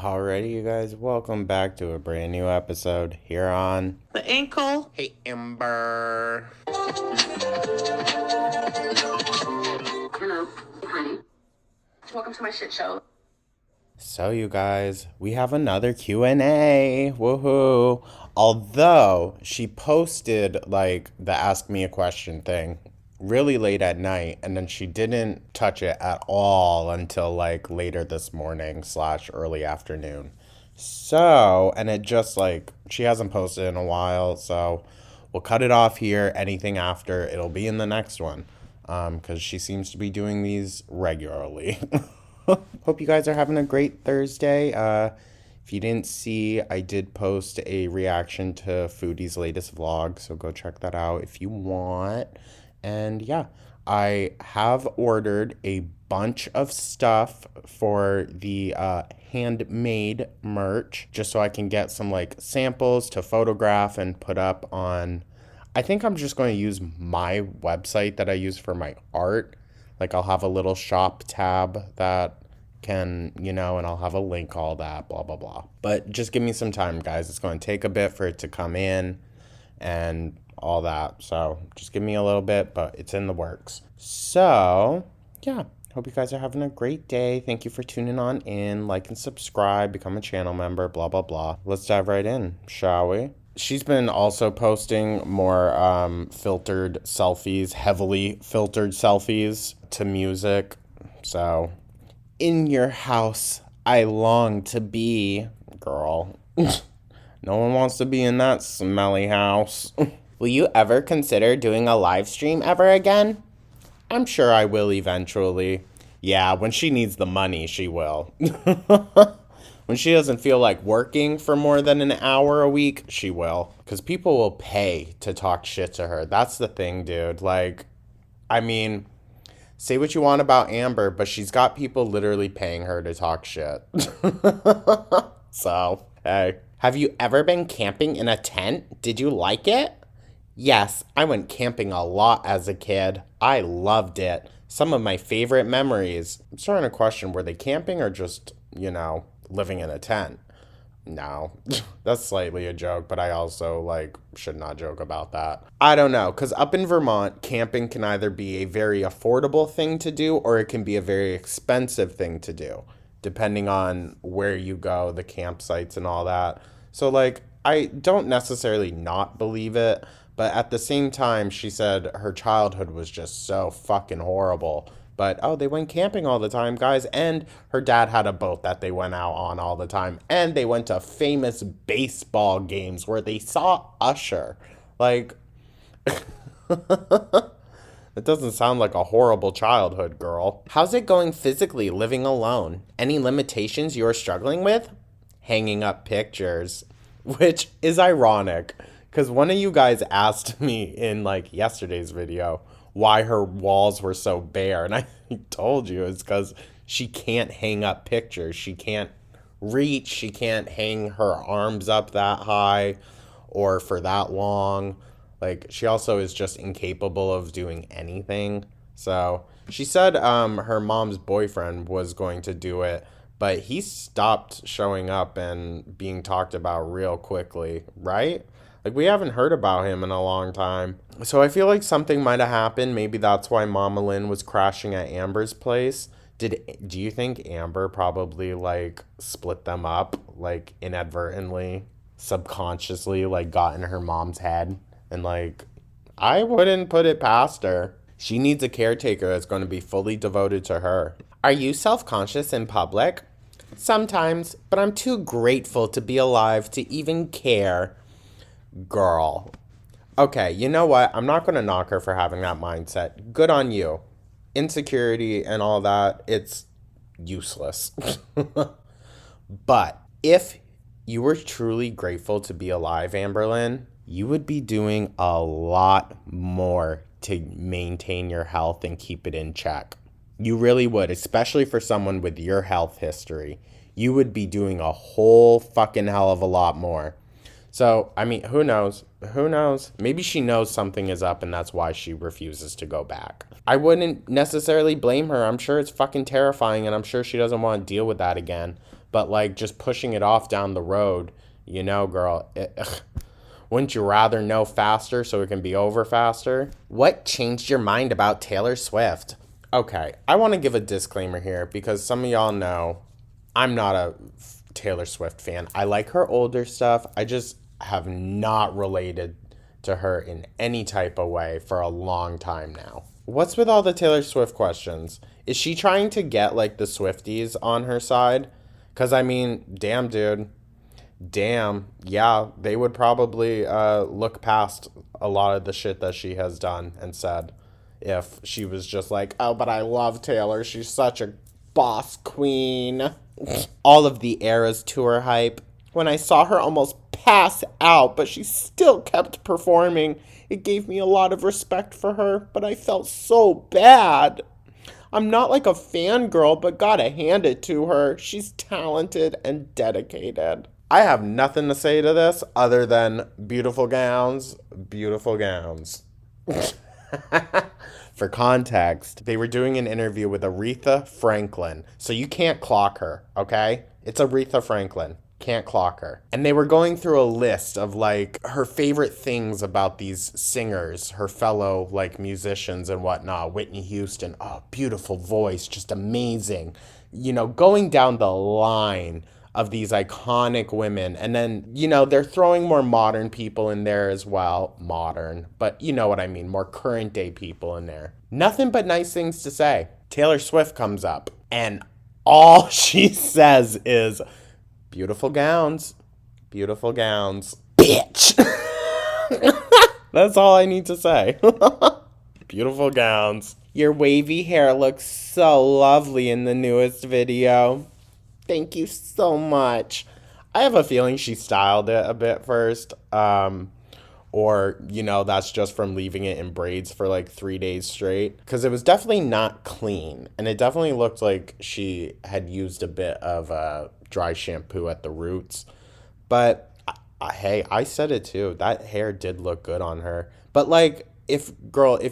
Alrighty, you guys, welcome back to a brand new episode here on The ankle. Hey Amber. Hello, honey. Welcome to my shit show. So you guys, we have another Q&A. Woohoo. Although she posted like the ask me a question thing really late at night, and then she didn't touch it at all until like later this morning / early afternoon. So, and it just like she hasn't posted in a while, so we'll cut it off here. Anything after, it'll be in the next one, because she seems to be doing these regularly. Hope you guys are having a great Thursday. If you didn't see, I did post a reaction to Foodie's latest vlog, so go check that out if you want. And yeah, I have ordered a bunch of stuff for the handmade merch, just so I can get some like samples to photograph and put up on. I think I'm just going to use my website that I use for my art. Like I'll have a little shop tab that can, and I'll have a link, all that, blah, blah, blah. But just give me some time, guys. It's going to take a bit for it to come in and all that. So just give me a little bit, but it's in the works. So yeah, hope you guys are having a great day. Thank you for tuning on in. Like and subscribe, become a channel member, blah, blah, blah. Let's dive right in, shall we? She's been also posting more filtered selfies, heavily filtered selfies to music. So, in your house, I long to be. Girl, no one wants to be in that smelly house. Will you ever consider doing a live stream ever again? I'm sure I will eventually. Yeah, when she needs the money, she will. When she doesn't feel like working for more than an hour a week, she will. Because people will pay to talk shit to her. That's the thing, dude. Like, I mean, say what you want about Amber, but she's got people literally paying her to talk shit. So, hey. Have you ever been camping in a tent? Did you like it? Yes, I went camping a lot as a kid. I loved it. Some of my favorite memories. I'm starting to question, were they camping or just, living in a tent? No, that's slightly a joke, but I also, should not joke about that. I don't know, because up in Vermont, camping can either be a very affordable thing to do or it can be a very expensive thing to do, depending on where you go, the campsites and all that. So, I don't necessarily not believe it, but at the same time, she said her childhood was just so fucking horrible. But, they went camping all the time, guys. And her dad had a boat that they went out on all the time. And they went to famous baseball games where they saw Usher. It doesn't sound like a horrible childhood, girl. How's it going physically living alone? Any limitations you're struggling with? Hanging up pictures. Which is ironic, because one of you guys asked me in, yesterday's video why her walls were so bare. And I told you it's because she can't hang up pictures. She can't reach. She can't hang her arms up that high or for that long. She also is just incapable of doing anything. So she said her mom's boyfriend was going to do it, but he stopped showing up and being talked about real quickly, right? We haven't heard about him in a long time. So I feel like something might have happened. Maybe that's why Amberlynn was crashing at Amber's place. Do you think Amber probably, split them up, inadvertently, subconsciously, got in her mom's head? And, I wouldn't put it past her. She needs a caretaker that's going to be fully devoted to her. Are you self-conscious in public? Sometimes, but I'm too grateful to be alive to even care. Girl. Okay, you know what? I'm not going to knock her for having that mindset. Good on you. Insecurity and all that, it's useless. But if you were truly grateful to be alive, Amberlynn, you would be doing a lot more to maintain your health and keep it in check. You really would, especially for someone with your health history. You would be doing a whole fucking hell of a lot more. So, I mean, who knows? Who knows? Maybe she knows something is up and that's why she refuses to go back. I wouldn't necessarily blame her. I'm sure it's fucking terrifying and I'm sure she doesn't want to deal with that again. but like just pushing it off down the road, girl, wouldn't you rather know faster so it can be over faster? What changed your mind about Taylor Swift? Okay, I want to give a disclaimer here because some of y'all know I'm not a Taylor Swift fan. I like her older stuff. I just have not related to her in any type of way for a long time now. What's with all the Taylor Swift questions? Is she trying to get like the Swifties on her side? Because I mean, damn, dude. Damn. Yeah, they would probably look past a lot of the shit that she has done and said if she was just like, oh, but I love Taylor. She's such a boss queen. All of the Eras tour hype. When I saw her almost pass out, but she still kept performing, it gave me a lot of respect for her, but I felt so bad. I'm not like a fangirl, but gotta hand it to her. She's talented and dedicated. I have nothing to say to this other than beautiful gowns, beautiful gowns. For context, they were doing an interview with Aretha Franklin. So you can't clock her, okay? It's Aretha Franklin. Can't clock her. And they were going through a list of like her favorite things about these singers, her fellow like musicians and whatnot. Whitney Houston, oh, beautiful voice, just amazing. Going down the line of these iconic women. And then, they're throwing more modern people in there as well. Modern, but you know what I mean, more current day people in there. Nothing but nice things to say. Taylor Swift comes up and all she says is, beautiful gowns. Beautiful gowns. Bitch. That's all I need to say. Beautiful gowns. Your wavy hair looks so lovely in the newest video. Thank you so much. I have a feeling she styled it a bit first. Or, that's just from leaving it in braids for like 3 days straight. Because it was definitely not clean. And it definitely looked like she had used a bit of dry shampoo at the roots. But, hey, I said it too. That hair did look good on her. But, like, if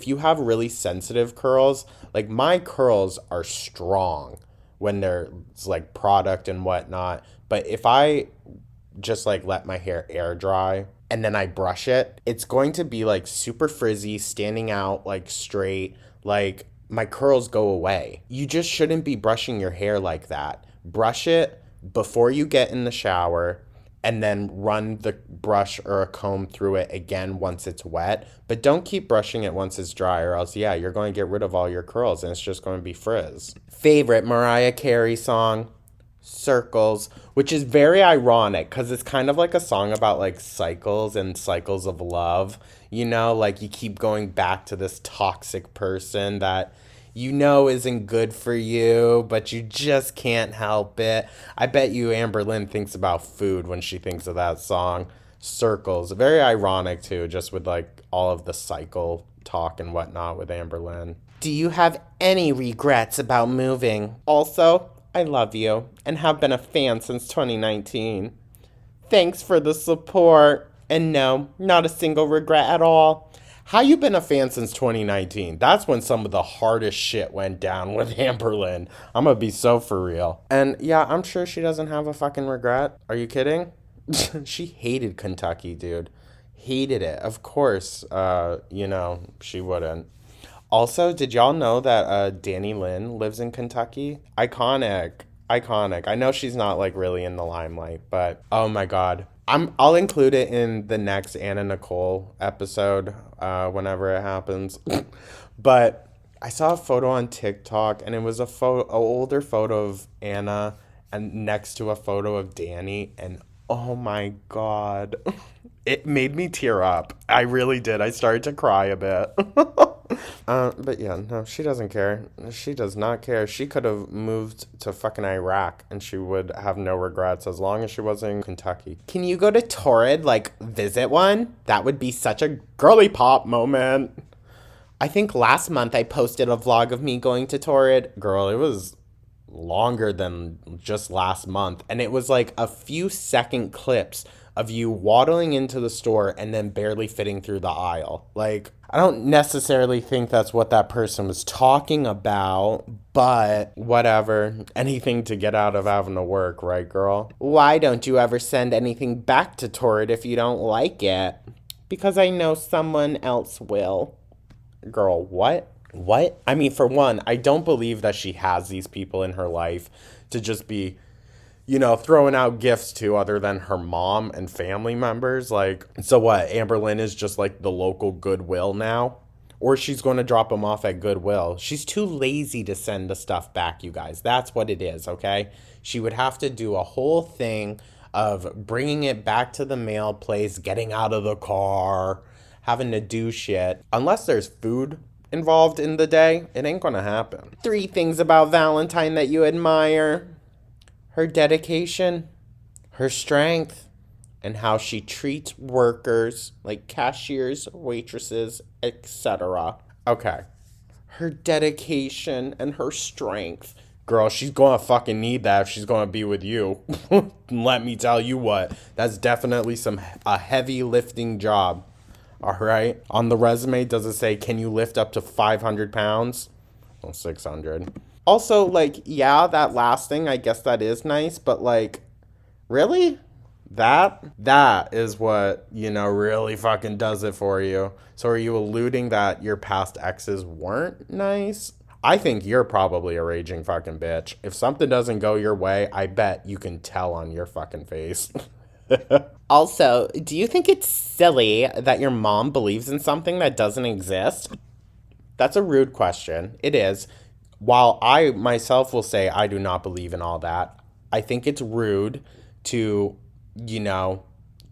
you have really sensitive curls, like my curls are strong when there's like product and whatnot. But if I just like let my hair air dry and then I brush it, it's going to be like super frizzy, standing out like straight, like my curls go away. You just shouldn't be brushing your hair like that. Brush it before you get in the shower and then run the brush or a comb through it again once it's wet. But don't keep brushing it once it's dry, or else, yeah, you're going to get rid of all your curls and it's just going to be frizz. Favorite Mariah Carey song? Circles, which is very ironic because it's kind of like a song about like cycles and cycles of love. Like you keep going back to this toxic person that isn't good for you, but you just can't help it. I bet you Amberlynn thinks about food when she thinks of that song. Circles. Very ironic too, just with like all of the cycle talk and whatnot with Amberlynn. Do you have any regrets about moving? Also, I love you and have been a fan since 2019. Thanks for the support. And no, not a single regret at all. How you been a fan since 2019? That's when some of the hardest shit went down with Amberlynn. I'm gonna be so for real. And yeah, I'm sure she doesn't have a fucking regret. Are you kidding? She hated Kentucky, dude. Hated it. Of course, she wouldn't. Also, did y'all know that Danny Lynn lives in Kentucky? Iconic. Iconic. I know she's not like really in the limelight, but oh my god. I'll include it in the next Anna Nicole episode whenever it happens. But I saw a photo on TikTok and it was a older photo of Anna and next to a photo of Danny, and oh my god. It made me tear up. I really did. I started to cry a bit. But yeah, no, she doesn't care. She does not care. She could have moved to fucking Iraq and she would have no regrets as long as she wasn't in Kentucky. Can you go to Torrid, like, visit one? That would be such a girly pop moment. I think last month I posted a vlog of me going to Torrid. Girl, it was longer than just last month. And it was like a few second clips of you waddling into the store and then barely fitting through the aisle. Like, I don't necessarily think that's what that person was talking about, but whatever. Anything to get out of having to work, right, girl? Why don't you ever send anything back to Torrid if you don't like it? Because I know someone else will. Girl, what? What? I mean, for one, I don't believe that she has these people in her life to just be, throwing out gifts to other than her mom and family members. Like, so what? Amberlynn is just like the local Goodwill now? Or she's going to drop them off at Goodwill. She's too lazy to send the stuff back, you guys. That's what it is, okay? She would have to do a whole thing of bringing it back to the mail place, getting out of the car, having to do shit. Unless there's food involved in the day, it ain't gonna happen. 3 things about Valentine that you admire: her dedication, her strength, and how she treats workers like cashiers, waitresses, etc. Okay. Her dedication and her strength. Girl, she's gonna fucking need that if she's gonna be with you. Let me tell you what. That's definitely a heavy lifting job. All right. On the resume, does it say, can you lift up to 500 pounds? Well, 600. Also, like, yeah, that last thing, I guess that is nice, but like, really? That is what, really fucking does it for you. So are you alluding that your past exes weren't nice? I think you're probably a raging fucking bitch. If something doesn't go your way, I bet you can tell on your fucking face. Also, do you think it's silly that your mom believes in something that doesn't exist? That's a rude question. It is. While I myself will say I do not believe in all that, I think it's rude to,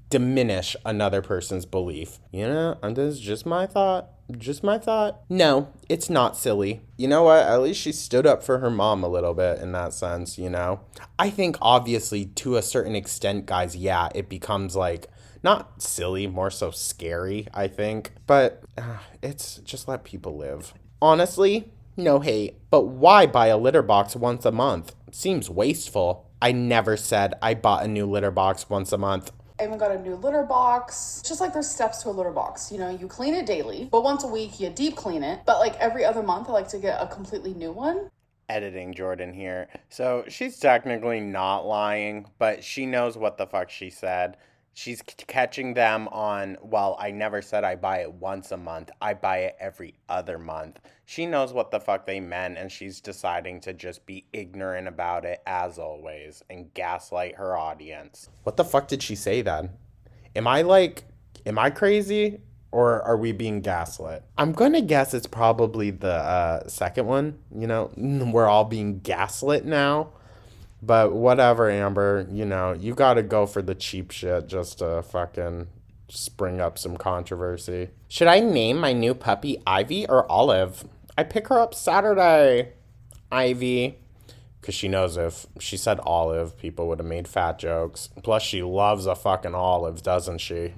diminish another person's belief. This is just my thought. Just my thought. No, it's not silly. You know what? At least she stood up for her mom a little bit in that sense, I think obviously to a certain extent, guys, yeah, it becomes like not silly, more so scary, I think. But it's just let people live. Honestly, no hate. But why buy a litter box once a month? Seems wasteful. I never said I bought a new litter box once a month. I even got a new litter box. Just like there's steps to a litter box. You clean it daily, but once a week you deep clean it. But like every other month I like to get a completely new one. Editing Jordan here. So she's technically not lying, but she knows what the fuck she said. She's catching them on, well, I never said I buy it once a month. I buy it every other month. She knows what the fuck they meant, and she's deciding to just be ignorant about it as always and gaslight her audience. What the fuck did she say then? Am I crazy? Or are we being gaslit? I'm going to guess it's probably the second one. We're all being gaslit now. But whatever, Amber, you gotta go for the cheap shit just to fucking spring up some controversy. Should I name my new puppy Ivy or Olive? I pick her up Saturday. Ivy. Because she knows if she said Olive, people would have made fat jokes. Plus, she loves a fucking olive, doesn't she?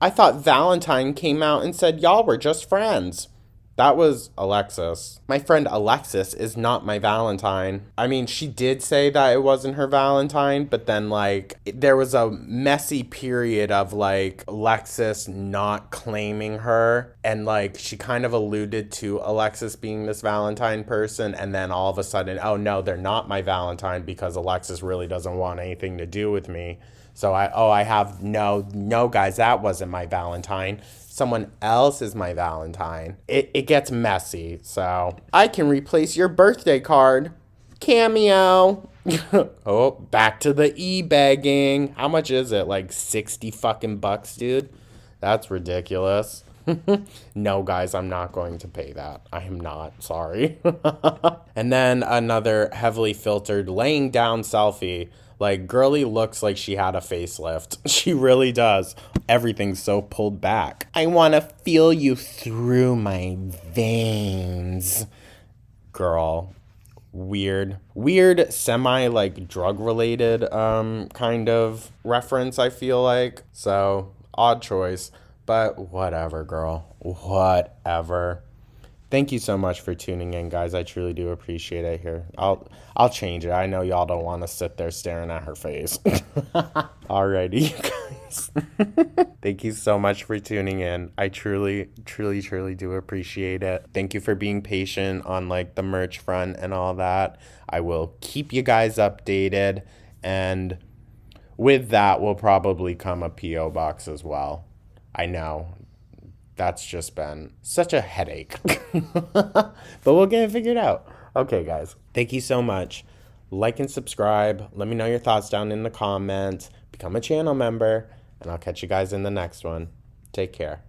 I thought Valentine came out and said y'all were just friends. That was Alexis. My friend Alexis is not my Valentine. I mean, she did say that it wasn't her Valentine, but then, there was a messy period of, Alexis not claiming her. And, she kind of alluded to Alexis being this Valentine person. And then all of a sudden, oh, no, they're not my Valentine because Alexis really doesn't want anything to do with me. So no, guys, that wasn't my Valentine. Someone else is my Valentine. It gets messy, so I can replace your birthday card. Cameo. Oh, back to the e-begging. How much is it? 60 fucking bucks, dude? That's ridiculous. No, guys, I'm not going to pay that. I am not. Sorry. And then another heavily filtered laying down selfie. Girly looks like she had a facelift. She really does. Everything's so pulled back. I want to feel you through my veins. Girl. Weird, semi, drug-related, kind of reference, I feel like. So, odd choice. But whatever, girl. Whatever. Thank you so much for tuning in, guys. I truly do appreciate it here. I'll change it. I know y'all don't want to sit there staring at her face. Alrighty, you guys. Thank you so much for tuning in. I truly, truly, truly do appreciate it. Thank you for being patient on like the merch front and all that. I will keep you guys updated, and with that will probably come a PO box as well. I know that's just been such a headache. But we'll get it figured out. Okay, guys. Thank you so much. Like and subscribe. Let me know your thoughts down in the comments. Become a channel member. And I'll catch you guys in the next one. Take care.